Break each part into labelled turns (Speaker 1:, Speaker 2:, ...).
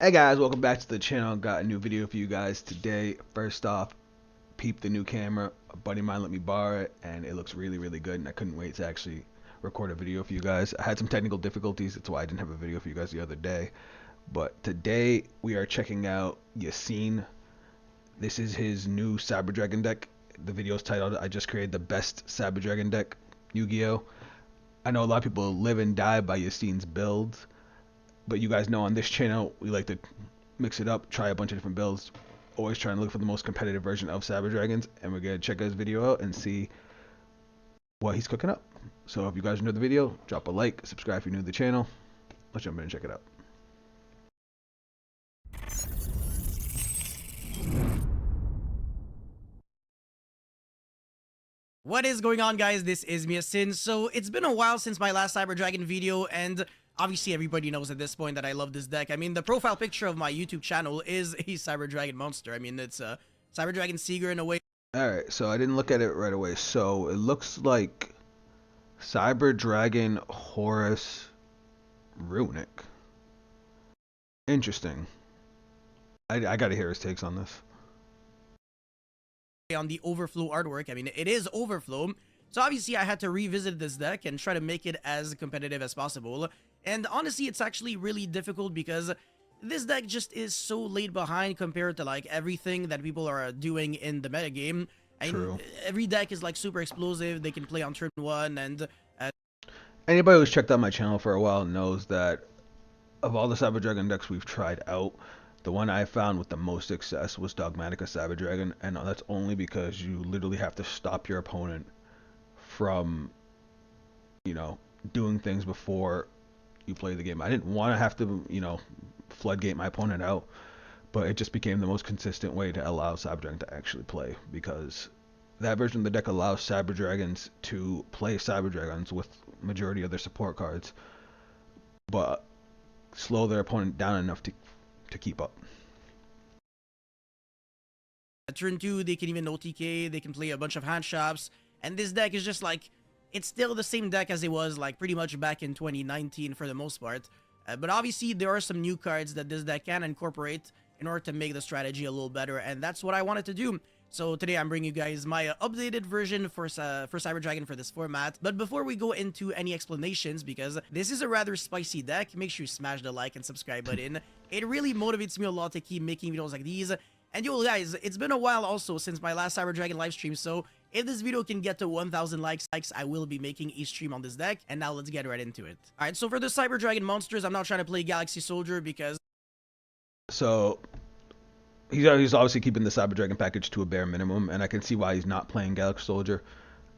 Speaker 1: Hey guys, welcome back to the channel. Got a new video for you guys today. First off, peep the new camera. A buddy of mine let me borrow it and it looks really good and I couldn't wait to actually record a video for you guys. I had some technical difficulties, that's why I didn't have a video for you guys the other day. But today we are checking out YACINE. This is his new Cyber Dragon deck. The video is titled I just created the best Cyber Dragon deck, Yugioh. I know a lot of people live and die by YACINE's builds. But you guys know on this channel, we like to mix it up, try a bunch of different builds, always trying to look for the most competitive version of Cyber Dragons, and we're going to check his video out and see what he's cooking up. So if you guys enjoyed the video, drop a like, subscribe if you're new to the channel. Let's jump in and check it out.
Speaker 2: What is going on, guys? This is YACINE. So it's been a while since my last Cyber Dragon video, and obviously everybody knows at this point that I love this deck. I mean, the profile picture of my YouTube channel is a Cyber Dragon monster. I mean, it's a Cyber Dragon Seeger in a way.
Speaker 1: Alright, so I didn't look at it right away. So it looks like Cyber Dragon Horus Runic. Interesting. I gotta hear his takes on this.
Speaker 2: On the Overflow artwork, I mean, it is Overflow. So obviously I had to revisit this deck and try to make it as competitive as possible. And honestly, it's actually really difficult because this deck just is so laid behind compared to like everything that people are doing in the metagame.
Speaker 1: True.
Speaker 2: Every deck is like super explosive. They can play on turn 1 and
Speaker 1: Anybody who's checked out my channel for a while knows that of all the Cyber Dragon decks we've tried out, the one I found with the most success was Dogmatica Cyber Dragon, and that's only because you literally have to stop your opponent from, doing things before you play the game. I didn't want to have to, floodgate my opponent out, but it just became the most consistent way to allow Cyber Dragon to actually play, because that version of the deck allows Cyber Dragons to play Cyber Dragons with majority of their support cards, but slow their opponent down enough to keep up.
Speaker 2: at turn 2, they can even OTK, they can play a bunch of hand shops, and this deck is just like, it's still the same deck as it was like pretty much back in 2019 for the most part. But obviously there are some new cards that this deck can incorporate in order to make the strategy a little better, and that's what I wanted to do. So today I'm bringing you guys my updated version for Cyber Dragon for this format. But before we go into any explanations, because this is a rather spicy deck, make sure you smash the like and subscribe button. It really motivates me a lot to keep making videos like these. And yo guys, it's been a while also since my last Cyber Dragon livestream, so if this video can get to 1,000 likes, I will be making a stream on this deck. And now let's get right into it. Alright, so for the Cyber Dragon monsters, I'm not trying to play Galaxy Soldier because...
Speaker 1: So he's obviously keeping the Cyber Dragon package to a bare minimum, and I can see why he's not playing Galaxy Soldier.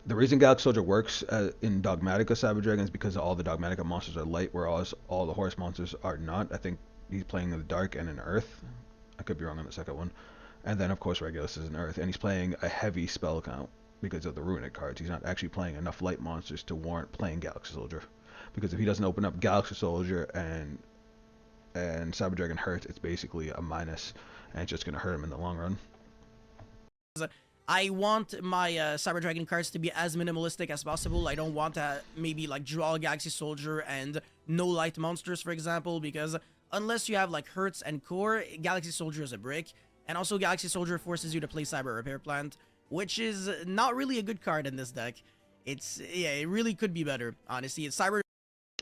Speaker 1: The reason Galaxy Soldier works in Dogmatica Cyber Dragon is because all the Dogmatica monsters are light, whereas all the Horse monsters are not. I think he's playing in the Dark and in Earth. I could be wrong on the second one. And then, of course, Regulus is in Earth, and he's playing a heavy spell count because of the Runic cards. He's not actually playing enough light monsters to warrant playing Galaxy Soldier. Because if he doesn't open up Galaxy Soldier and Cyber Dragon hurts, it's basically a minus, and it's just going to hurt him in the long run.
Speaker 2: I want my Cyber Dragon cards to be as minimalistic as possible. I don't want to maybe like draw Galaxy Soldier and no light monsters, for example, because unless you have like Hertz and Core, Galaxy Soldier is a brick. And also Galaxy Soldier forces you to play Cyber Repair Plant, which is not really a good card in this deck. It really could be better, honestly. It's Cyber...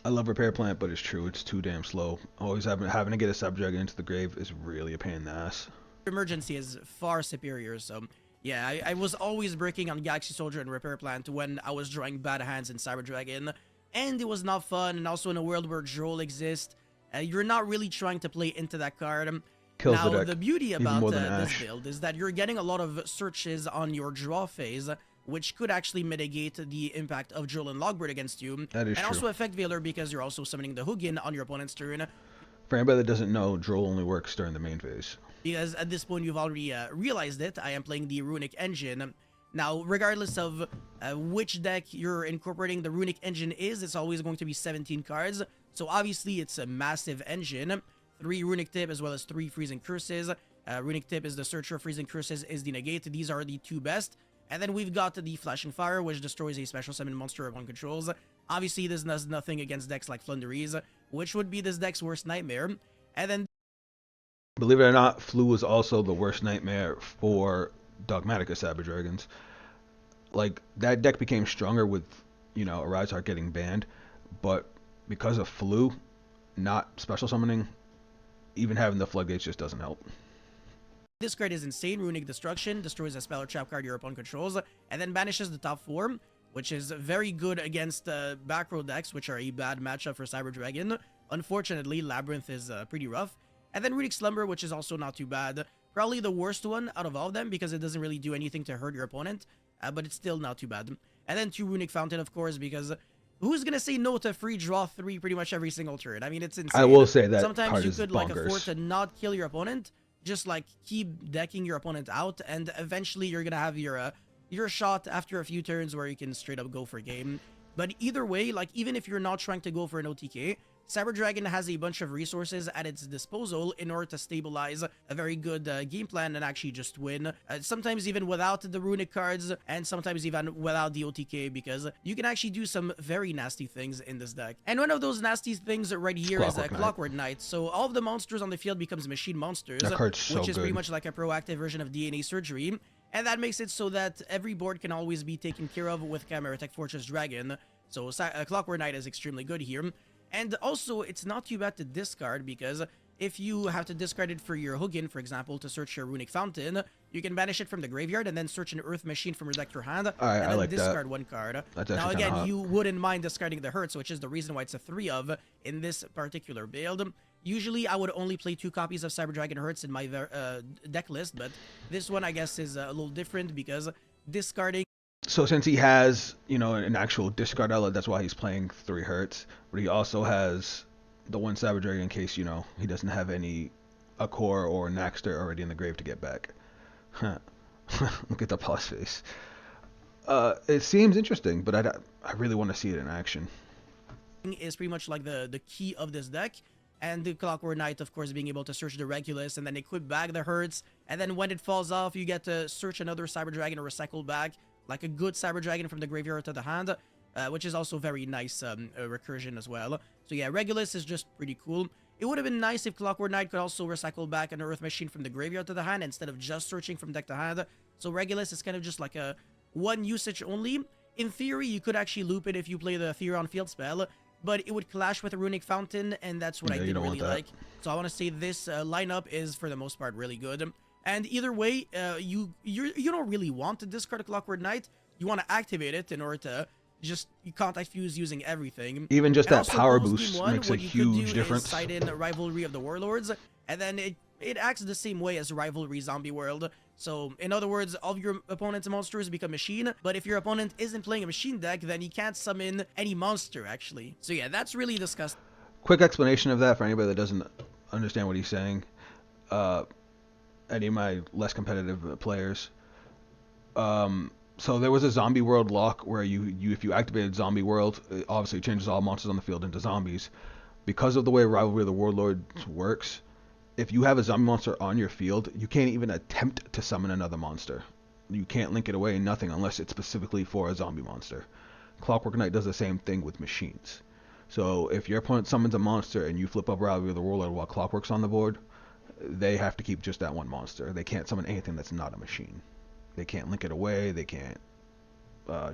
Speaker 1: I love Repair Plant, but it's true, it's too damn slow. Always having to get a Cyber Dragon into the grave is really a pain in the ass.
Speaker 2: Emergency is far superior, so yeah, I was always breaking on Galaxy Soldier and Repair Plant when I was drawing bad hands in Cyber Dragon, and it was not fun. And also in a world where Droll exists, you're not really trying to play into that card.
Speaker 1: Kills
Speaker 2: now,
Speaker 1: the deck,
Speaker 2: the beauty about this
Speaker 1: Ash.
Speaker 2: build is that you're getting a lot of searches on your draw phase, which could actually mitigate the impact of Droll and Logbird against you.
Speaker 1: That is
Speaker 2: and
Speaker 1: true.
Speaker 2: also affect Veiler because you're also summoning the Hugin on your opponent's turn.
Speaker 1: For anybody that doesn't know, Droll only works during the main phase.
Speaker 2: Because at this point you've already realized it, I am playing the Runic Engine. Now, regardless of which deck you're incorporating the Runic Engine it's always going to be 17 cards. So obviously it's a massive engine. 3 Runic Tip as well as 3 Freezing Curses. Runic Tip is the Searcher, Freezing Curses is the Negate. These are the 2 best. And then we've got the Flashing Fire, which destroys a special summon monster upon controls. Obviously, this does nothing against decks like Flunderies, which would be this deck's worst nightmare. And then
Speaker 1: Believe it or not, Flu was also the worst nightmare for Dogmatica Saber Dragons. Like that deck became stronger with, Arise Heart getting banned, but because of Flu not special summoning, even having the floodgates just doesn't help.
Speaker 2: This card is insane. Runic Destruction destroys a spell or trap card your opponent controls, and then banishes the top 4, which is very good against back row decks, which are a bad matchup for Cyber Dragon. Unfortunately, Labyrinth is pretty rough. And then Runic Slumber, which is also not too bad. Probably the worst one out of all of them, because it doesn't really do anything to hurt your opponent, but it's still not too bad. And then 2 Runic Fountain, of course, because who's gonna say no to free draw 3 pretty much every single turn? I mean, it's insane.
Speaker 1: I will say that
Speaker 2: sometimes
Speaker 1: card
Speaker 2: you
Speaker 1: is
Speaker 2: could
Speaker 1: bonkers.
Speaker 2: like afford to not kill your opponent, just like keep decking your opponent out, and eventually you're gonna have your shot after a few turns where you can straight up go for game. But either way, like even if you're not trying to go for an OTK, Cyber Dragon has a bunch of resources at its disposal in order to stabilize a very good game plan and actually just win. Sometimes even without the runic cards, and sometimes even without the OTK, because you can actually do some very nasty things in this deck. And one of those nasty things right here is Clockwork Knight. So all of the monsters on the field becomes machine monsters, which is pretty much like a proactive version of DNA Surgery. And that makes it so that every board can always be taken care of with Chimera Tech Fortress Dragon. So Clockwork Knight is extremely good here. And also, it's not too bad to discard, because if you have to discard it for your Hugin, for example, to search your Runic Fountain, you can banish it from the graveyard and then search an Earth Machine from your deck to your hand, and then discard one card. Now again, you wouldn't mind discarding the Hurts, which is the reason why it's a 3 of in this particular build. Usually, I would only play 2 copies of Cyber Dragon Hurts in my deck list, but this one, I guess, is a little different, because discarding...
Speaker 1: So since he has, an actual discard outlet, that's why he's playing 3 Hurts. But he also has the one Cyber Dragon in case, he doesn't have a core or a Naxter already in the grave to get back. Huh. Look at the pause face. It seems interesting, but I really want to see it in action.
Speaker 2: Is pretty much like the key of this deck. And the Clockwork Knight, of course, being able to search the Regulus and then equip back the Hurts. And then when it falls off, you get to search another Cyber Dragon or recycle back, like a good Cyber Dragon from the graveyard to the hand, which is also very nice recursion as well. So yeah, Regulus is just pretty cool. It would have been nice if Clockwork Knight could also recycle back an Earth Machine from the graveyard to the hand instead of just searching from deck to hand. So Regulus is kind of just like a one usage only. In theory, you could actually loop it if you play the Theron Field spell, but it would clash with a Runic Fountain, and that's what I didn't really like. So I want to say this lineup is, for the most part, really good. And either way, you don't really want to discard a Clockwork Knight. You want to activate it in order to just contact fuse using everything.
Speaker 1: Even just that power boost makes a huge difference.
Speaker 2: Side in Rivalry of the Warlords, and then it acts the same way as Rivalry Zombie World. So in other words, all of your opponent's monsters become machine, but if your opponent isn't playing a machine deck, then he can't summon any monster, actually. So yeah, that's really disgusting.
Speaker 1: Quick explanation of that for anybody that doesn't understand what he's saying. Any of my less competitive players. So there was a Zombie World lock where if you activated Zombie World, it obviously changes all monsters on the field into zombies. Because of the way Rivalry of the Warlords works, if you have a zombie monster on your field, you can't even attempt to summon another monster. You can't link it away, nothing, unless it's specifically for a zombie monster. Clockwork Knight does the same thing with machines. So if your opponent summons a monster and you flip up Rivalry of the Warlord while Clockwork's on the board, they have to keep just that one monster. They can't summon anything that's not a machine. They can't link it away. They can't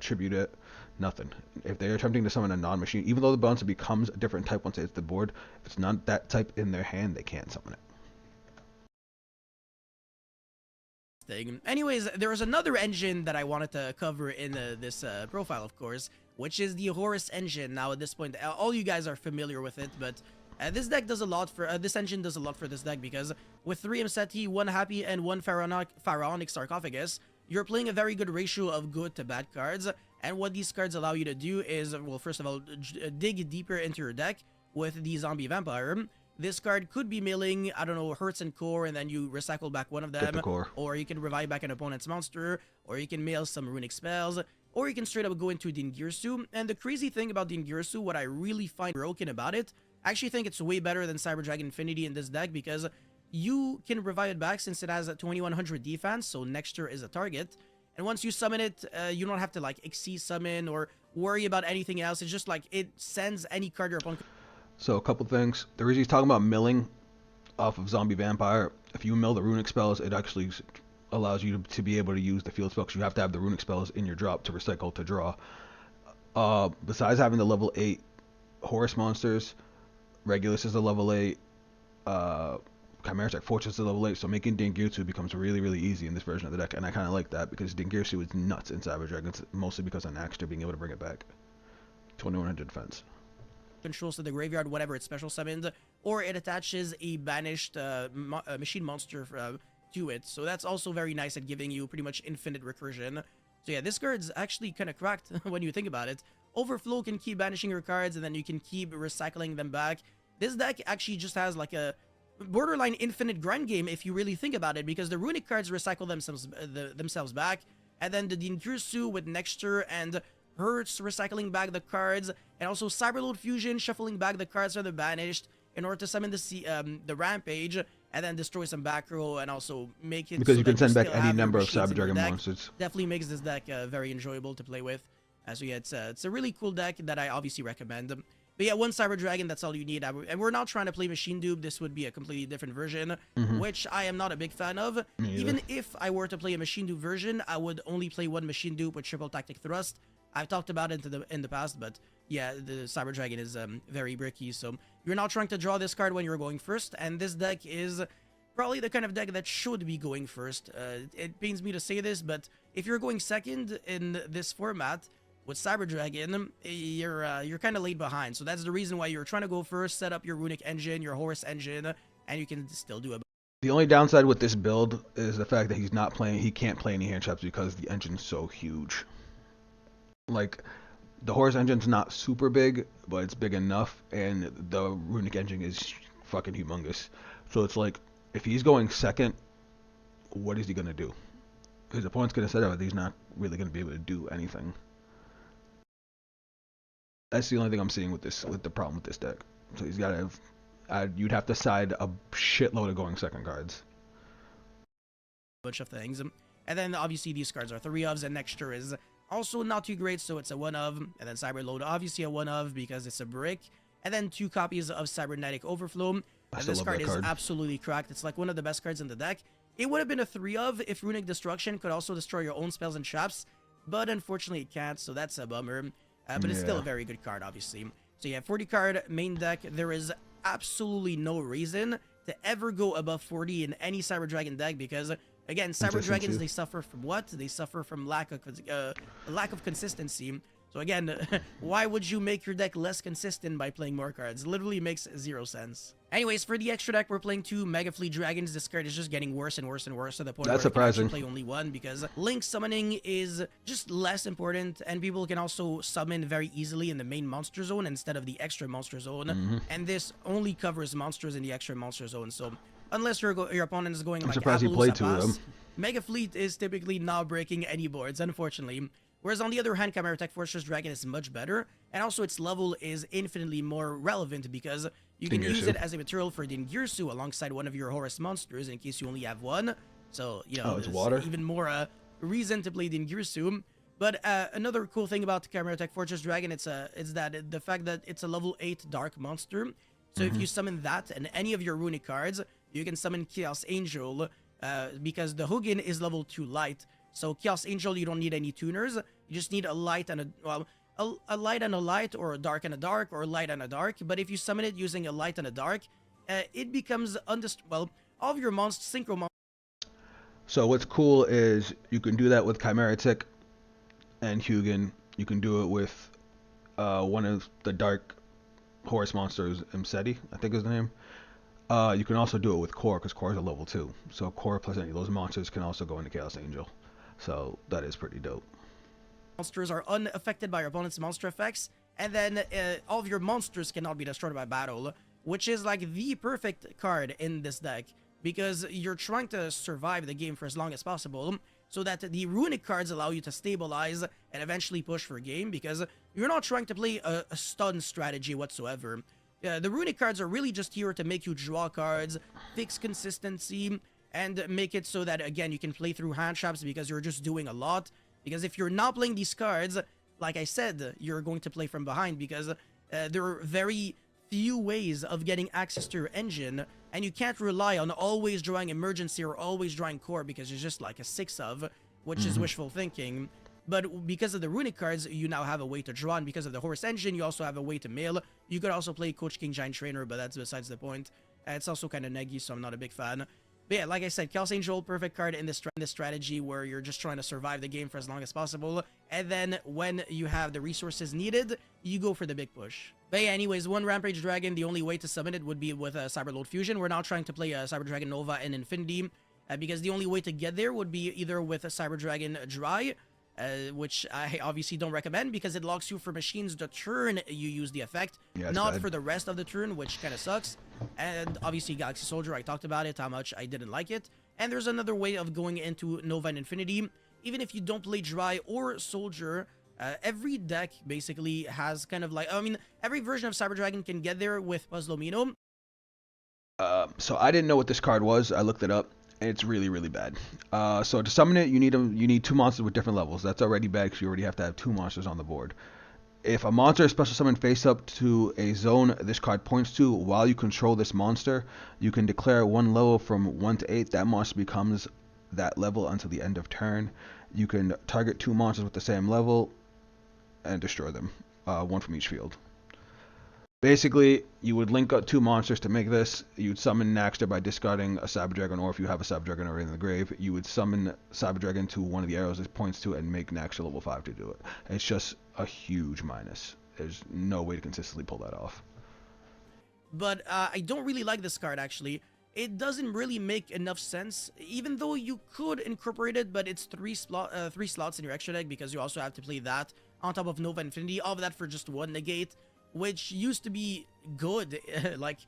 Speaker 1: tribute it. Nothing. If they're attempting to summon a non-machine, even though the bouncer becomes a different type once it's the board, if it's not that type in their hand, they can't summon it.
Speaker 2: Anyways, there was another engine that I wanted to cover in this profile, of course, which is the Horus engine. Now, at this point, all you guys are familiar with it, but this deck does a lot for this engine does a lot for this deck, because with 3 Mseti, 1 Happy, and 1 Pharaonic Sarcophagus, you're playing a very good ratio of good to bad cards. And what these cards allow you to do is, well, first of all, dig deeper into your deck with the Zombie Vampire. This card could be milling, I don't know, Hurts and Core, and then you recycle back one of them. Or you can revive back an opponent's monster, or you can mail some runic spells, or you can straight up go into Dingirsu. And the crazy thing about Dingirsu, what I really find broken about it, I actually think it's way better than Cyber Dragon Infinity in this deck, because you can revive it back since it has a 2100 defense, so next turn is a target. And once you summon it, you don't have to like Xyz summon or worry about anything else. It's just like it sends any card your opponent.
Speaker 1: So a couple things. The reason he's talking about milling, off of Zombie Vampire, if you mill the runic spells, it actually allows you to be able to use the field spells. You have to have the runic spells in your drop to recycle to draw. Besides having the level 8 horse monsters, Regulus is a level 8, Chimeric Fortress is a level 8, so making Dingirsu becomes really, really easy in this version of the deck, and I kind of like that because Dingirsu is nuts in Cyber Dragons, mostly because of Naxter being able to bring it back. 2100 defense.
Speaker 2: Controls to the graveyard whenever it's special summoned, or it attaches a banished machine monster to it. So that's also very nice at giving you pretty much infinite recursion. So yeah, this card's actually kind of cracked when you think about it. Overflow can keep banishing your cards, and then you can keep recycling them back. This deck actually just has like a borderline infinite grind game if you really think about it, because the runic cards recycle themselves back, and then the Dingirsu with Nexture and Hurts recycling back the cards, and also Cyberload Fusion shuffling back the cards that are banished in order to summon the Rampage, and then destroy some back row, and also make it
Speaker 1: because
Speaker 2: so
Speaker 1: you can
Speaker 2: that
Speaker 1: send back
Speaker 2: still
Speaker 1: any
Speaker 2: have your
Speaker 1: number of
Speaker 2: machines
Speaker 1: Cyber
Speaker 2: in your
Speaker 1: Dragon
Speaker 2: deck.
Speaker 1: monsters.
Speaker 2: Definitely makes this deck very enjoyable to play with. So yeah, it's a really cool deck that I obviously recommend. But yeah, one Cyber Dragon, that's all you need. And we're not trying to play Machine Dupe. This would be a completely different version, which I am not a big fan of. Even if I were to play a Machine Dupe version, I would only play one Machine Dupe with triple Tactic Thrust. I've talked about it in the past, but yeah, the Cyber Dragon is very bricky. So you're not trying to draw this card when you're going first, and this deck is probably the kind of deck that should be going first. It pains me to say this, but if you're going second in this format with Cyber Dragon, you're kind of late behind. So that's the reason why you're trying to go first, set up your runic engine, your horse engine, and you can still do it.
Speaker 1: The only downside with this build is the fact that he can't play any hand traps because the engine's so huge. Like, the horse engine's not super big, but it's big enough, and the runic engine is fucking humongous. So it's like, if he's going second, what is he gonna do? His opponent's gonna set up that he's not really gonna be able to do anything. That's the only thing I'm seeing with the problem with this deck. So he's gotta you'd have to side a shitload of going second cards.
Speaker 2: Bunch of things. And then obviously these cards are 3-ofs, and Nexture is also not too great, so it's a 1-of. And then Cyberload, obviously a 1-of because it's a brick. And then 2 copies of Cybernetic Overflow. And this card is absolutely cracked. It's like one of the best cards in the deck. It would have been a 3-of if Runic Destruction could also destroy your own spells and traps, but unfortunately it can't, so that's a bummer. But it's still a very good card, obviously. So yeah, 40 card main deck. There is absolutely no reason to ever go above 40 in any Cyber Dragon deck, because again, Cyber Dragons, they suffer from what? They suffer from lack of consistency. So again, why would you make your deck less consistent by playing more cards? Literally makes 0 sense. Anyways, for the extra deck, we're playing 2 Mega Fleet Dragons. This card is just getting worse and worse and worse to the point where you can actually play only one, because Link summoning is just less important, and people can also summon very easily in the main monster zone instead of the extra monster zone. And this only covers monsters in the extra monster zone. So unless your opponent is going like Appaloosa, Mega Fleet is typically not breaking any boards, unfortunately. Whereas on the other hand, Chimeric Fortress Dragon is much better, and also its level is infinitely more relevant because you can use it as a material for Dingirsu alongside one of your Horus monsters in case you only have one. So, you know,
Speaker 1: it's water.
Speaker 2: Even more reason to play Dingirsu. But another cool thing about Chimeric Fortress Dragon, it's that the fact that it's a level 8 dark monster. So if you summon that and any of your runic cards, you can summon Chaos Angel because the Hugin is level 2 light. So Chaos Angel, you don't need any tuners. You just need a light and a light and a light, or a dark and a dark, or a light and a dark. But if you summon it using a light and a dark, it becomes all of your synchro monsters.
Speaker 1: So what's cool is you can do that with Chimeric and Hugin. You can do it with one of the dark horse monsters, Imseti, I think is the name. You can also do it with Core, because Core is a level 2. So Core plus any of those monsters can also go into Chaos Angel. So that is pretty dope.
Speaker 2: Monsters are unaffected by your opponent's monster effects, and then all of your monsters cannot be destroyed by battle, which is like the perfect card in this deck, because you're trying to survive the game for as long as possible, so that the runic cards allow you to stabilize and eventually push for game, because you're not trying to play a stun strategy whatsoever. The runic cards are really just here to make you draw cards, fix consistency, and make it so that, again, you can play through hand traps because you're just doing a lot. Because if you're not playing these cards, like I said, you're going to play from behind, because there are very few ways of getting access to your engine, and and you can't rely on always drawing emergency or always drawing core because it's just like a 6 of, which is wishful thinking. But because of the runic cards, you now have a way to draw, and because of the horse engine, you also have a way to mill. You could also play Coach King Giant Trainer, but that's besides the point. It's also kind of neggy, so I'm not a big fan. But yeah, like I said, Chaos Angel, perfect card in this strategy where you're just trying to survive the game for as long as possible. And then when you have the resources needed, you go for the big push. But yeah, anyways, one Rampage Dragon, the only way to summon it would be with a Cyberload Fusion. We're now trying to play a Cyber Dragon Nova in Infinity, because the only way to get there would be either with a Cyber Dragon Dry, which I obviously don't recommend because it locks you for machines the turn you use the effect, not for the rest of the turn, which kind of sucks. And obviously Galaxy Soldier, I talked about it, how much I didn't like it. And there's another way of going into Nova and Infinity. Even if you don't play Dry or Soldier, every deck basically has kind of like, I mean, every version of Cyber Dragon can get there with Puzzlomino.
Speaker 1: So I didn't know what this card was. I looked it up. And it's really, really bad. So to summon it, you need 2 monsters with different levels. That's already bad because you already have to have 2 monsters on the board. If a monster is special summoned face up to a zone this card points to while you control this monster, you can declare one level from 1 to 8. That monster becomes that level until the end of turn. You can target 2 monsters with the same level and destroy them, 1 from each field. Basically, you would link up 2 monsters to make this. You'd summon Naxter by discarding a Cyber Dragon, or if you have a Cyber Dragon already in the grave, you would summon Cyber Dragon to one of the arrows it points to and make Naxter level 5 to do it. It's just a huge minus. There's no way to consistently pull that off.
Speaker 2: But I don't really like this card, actually. It doesn't really make enough sense, even though you could incorporate it, but it's 3 slots in your extra deck because you also have to play that on top of Nova Infinity, all of that for just 1 negate, which used to be good like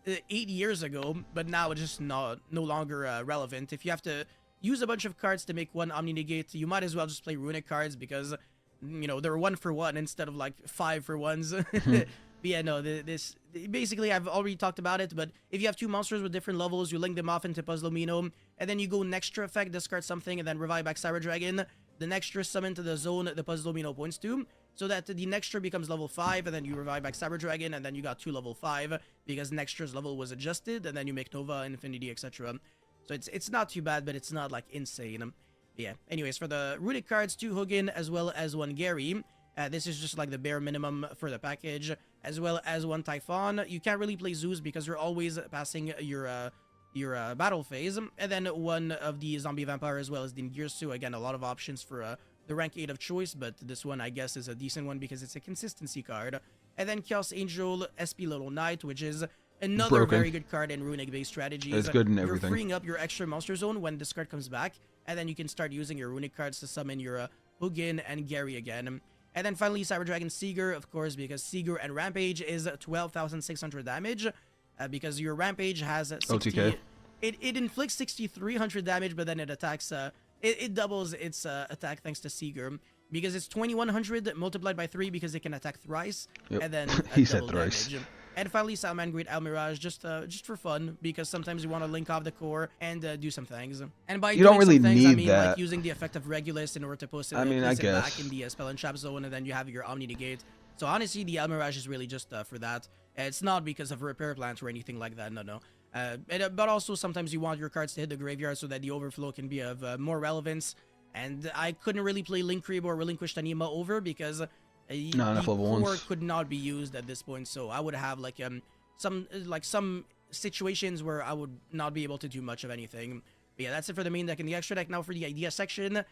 Speaker 2: 8 years ago, but now it's just no longer relevant. If you have to use a bunch of cards to make 1 Omni Negate, you might as well just play runic cards because, you know, they're 1 for 1 instead of like 5 for 1s. But yeah, no, this basically, I've already talked about it, but if you have 2 monsters with different levels, you link them off into Puzzlomino, and then you go Nextra effect, discard something, and then revive back Cyber Dragon. The Nextra summon to the zone the Puzzlomino points to, so that the Nextra becomes level 5, and then you revive back Cyber Dragon, and then you got 2 level 5, because Nextra's level was adjusted, and then you make Nova, Infinity, etc. So it's not too bad, but it's not, like, insane. Yeah, anyways, for the runic cards, 2 Hugin, as well as 1 Gary. This is just, like, the bare minimum for the package, as well as 1 Typhon. You can't really play Zeus, because you're always passing your battle phase, and then 1 of the Zombie Vampire, as well as the Girsu. Again, a lot of options for the rank 8 of choice, but this one, I guess, is a decent one because it's a consistency card. And then Chaos Angel, SP Little Knight, which is another very good card in runic-based strategies.
Speaker 1: It's good in everything.
Speaker 2: You're freeing up your extra monster zone when this card comes back, and then you can start using your runic cards to summon your Hugin and Gary again. And then finally, Cyber Dragon Seeger, of course, because Seeger and Rampage is 12,600 damage, because your Rampage has 60...
Speaker 1: OTK.
Speaker 2: It inflicts 6,300 damage, but then it attacks... It doubles its attack thanks to Seeger, because it's 2,100 multiplied by 3 because it can attack thrice, and then
Speaker 1: he said thrice.
Speaker 2: Damage. And finally, Salman Great Almirage, just for fun, because sometimes you want to link off the core and do some things. And by
Speaker 1: you don't really
Speaker 2: things,
Speaker 1: need
Speaker 2: I mean
Speaker 1: that.
Speaker 2: Like using the effect of Regulus in order to post it,
Speaker 1: I guess.
Speaker 2: back in the Spell and Trap zone, and then you have your Omni Negate. So honestly, the Almirage is really just for that. It's not because of repair plans or anything like that, no. But also sometimes you want your cards to hit the graveyard so that the overflow can be of more relevance. And I couldn't really play Link Creep or Relinquish Tanima over because the core could not be used at this point. So I would have like some situations where I would not be able to do much of anything. But yeah, that's it for the main deck and the extra deck. Now for the idea section.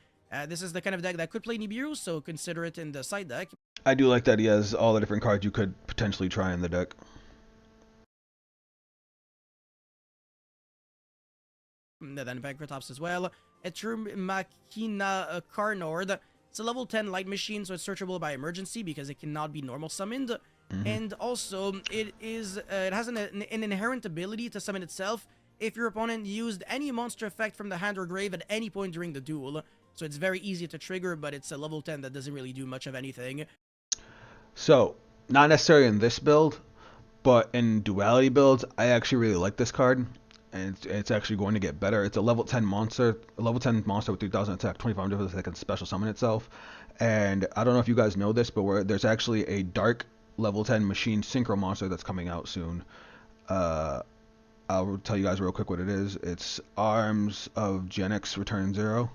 Speaker 2: This is the kind of deck that could play Nibiru, so consider it in the side deck.
Speaker 1: I do like that he has all the different cards you could potentially try in the deck.
Speaker 2: And then Vankratops as well. Etrum Machina Carnord. It's a level 10 light machine, so it's searchable by emergency because it cannot be normal summoned. And also, it has an inherent ability to summon itself if your opponent used any monster effect from the hand or grave at any point during the duel. So it's very easy to trigger, but it's a level 10 that doesn't really do much of anything.
Speaker 1: So, not necessarily in this build, but in duality builds, I actually really like this card. And it's actually going to get better. It's a level 10 monster, with 3,000 attack, 25 defense that can special summon itself. And I don't know if you guys know this, but there's actually a dark level 10 machine synchro monster that's coming out soon. I'll tell you guys real quick what it is. It's Arms of Genix Return Zero.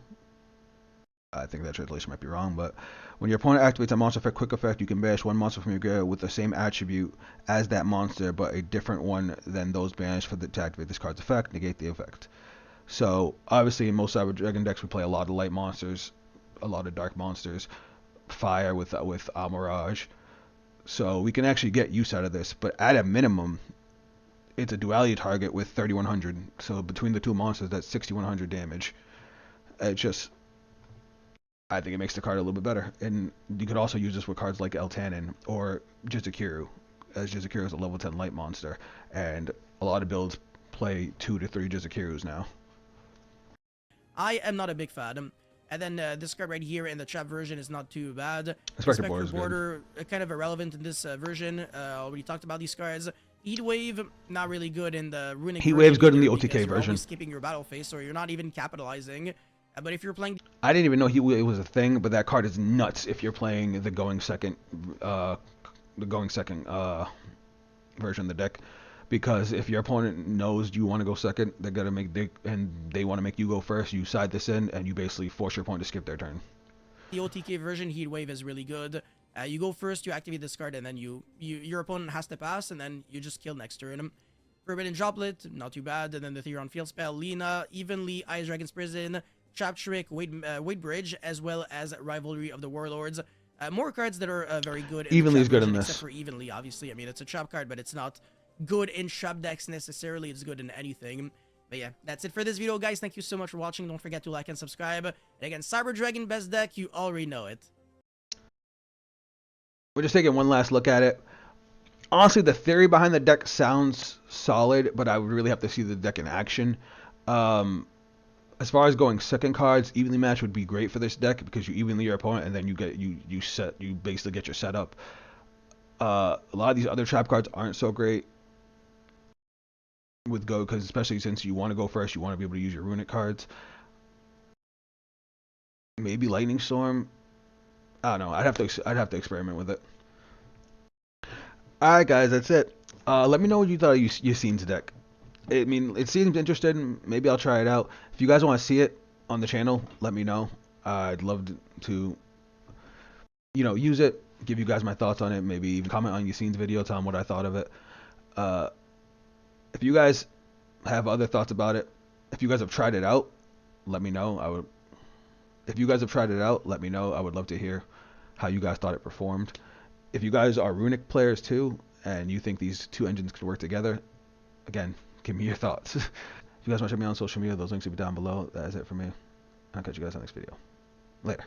Speaker 1: I think that translation might be wrong, but when your opponent activates a monster effect quick effect, you can banish one monster from your graveyard with the same attribute as that monster, but a different one than those banished to activate this card's effect, negate the effect. So obviously in most Cyber Dragon decks we play a lot of light monsters, a lot of dark monsters, fire with Mirage. So we can actually get use out of this, but at a minimum, it's a duality target with 3100. So between the two monsters, that's 6100 damage. It just, I think it makes the card a little bit better. And you could also use this with cards like Eltanin or Jizukiru, as Jizukiru is a level 10 light monster, and a lot of builds play 2 to 3 Jizukirus now.
Speaker 2: I am not a big fan. And then this card right here in the trap version is not too bad.
Speaker 1: Spectre
Speaker 2: Border kind of irrelevant in this version. Already talked about these cards. Heat Wave, not really good in the Runic
Speaker 1: Heat
Speaker 2: version.
Speaker 1: Wave's good in the
Speaker 2: either,
Speaker 1: OTK version.
Speaker 2: You're skipping your battle phase, or you're not even capitalizing. But if you're playing...
Speaker 1: I didn't even know Heat Wave was a thing, but that card is nuts if you're playing the going second version of the deck. Because if your opponent knows you want to go second, they want to make you go first. You side this in, and you basically force your opponent to skip their turn.
Speaker 2: The OTK version, Heat Wave is really good. You go first, you activate this card, and then your opponent has to pass, and then you just kill next turn. Forbidden Droplet, not too bad. And then the Theron Field Spell, Lina, Evenly, Ice Dragon's Prison, Trap Trick, Weight Bridge, as well as Rivalry of the Warlords. More cards that are very good.
Speaker 1: Evenly is good in this.
Speaker 2: Except for Evenly, obviously. I mean, it's a trap card, but it's not good in trap decks necessarily. It's good in anything. But yeah, that's it for this video, guys. Thank you so much for watching. Don't forget to like and subscribe. And again, Cyber Dragon best deck, you already know it.
Speaker 1: We're just taking one last look at it. Honestly, the theory behind the deck sounds solid, but I would really have to see the deck in action. As far as going second cards, evenly match would be great for this deck because you evenly your opponent, and then you basically get your setup. A lot of these other trap cards aren't so great with go, because especially since you want to go first, you want to be able to use your runic cards. Maybe Lightning Storm. I don't know. I'd have to experiment with it. All right, guys, that's it. Let me know what you thought of YACINE's deck. I mean, it seems interesting. Maybe I'll try it out. If you guys want to see it on the channel, let me know. I'd love to use it, give you guys my thoughts on it. Maybe even comment on YACINE's video, tell them what I thought of it. If you guys have other thoughts about it, if you guys have tried it out, let me know. If you guys have tried it out, let me know. I would love to hear how you guys thought it performed. If you guys are runic players too, and you think these two engines could work together, again, give me your thoughts. If you guys want to check me out on social media, those links will be down below. That is it for me. I'll catch you guys on the next video. Later.